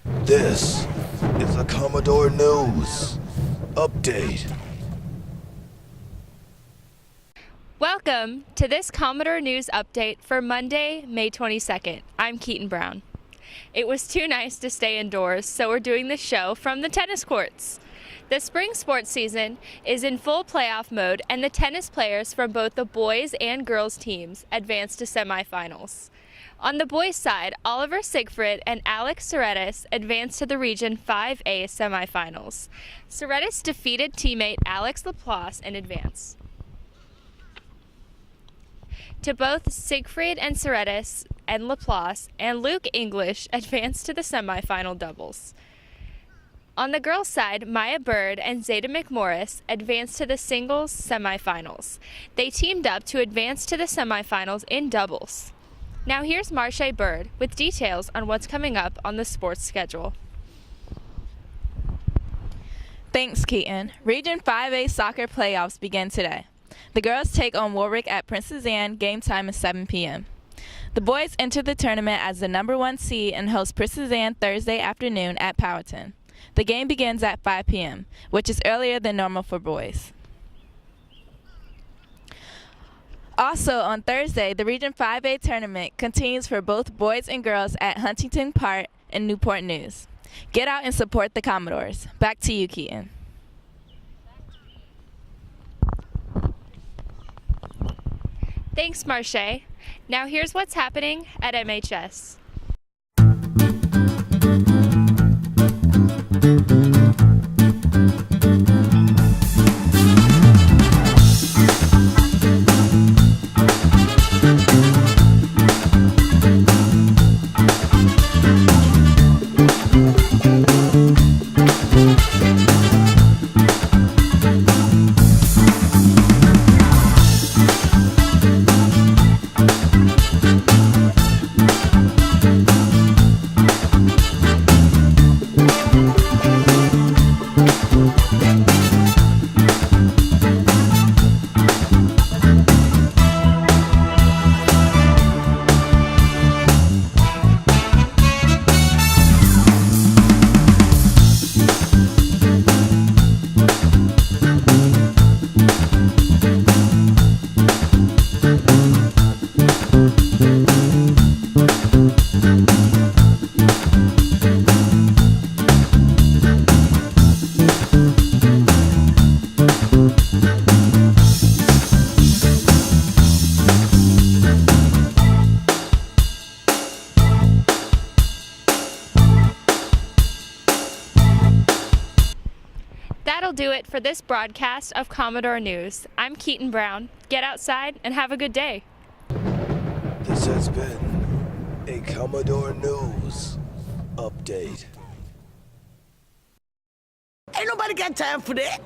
This is the Commodore News Update. Welcome to this Commodore News Update for Monday, May 22nd. I'm Keaton Brown. It was too nice to stay indoors, so we're doing the show from the tennis courts. The spring sports season is in full playoff mode, and the tennis players from both the boys and girls teams advanced to semifinals. On the boys' side, Oliver Siegfried and Alex Soretis advanced to the Region 5A semifinals. Soretis defeated teammate Alex Laplace in advance. To both Siegfried and Soretis and Laplace and Luke English advanced to the semifinal doubles. On the girls' side, Maya Bird and Zeta McMorris advanced to the singles semifinals. They teamed up to advance to the semifinals in doubles. Now here's Marche Bird with details on what's coming up on the sports schedule. Thanks, Keaton. Region 5A soccer playoffs begin today. The girls take on Warwick at Princess Anne. Game time is 7 p.m. The boys enter the tournament as the number 1 seed and host Princess Anne Thursday afternoon at Powhatan. The game begins at 5 p.m., which is earlier than normal for boys. Also, on Thursday, the Region 5A tournament continues for both boys and girls at Huntington Park in Newport News. Get out and support the Commodores. Back to you, Keaton. Thanks, Marche. Now here's what's happening at MHS. That'll do it for this broadcast of Commodore News. I'm Keaton Brown. Get outside and have a good day. This has been a Commodore News Update. Ain't nobody got time for that.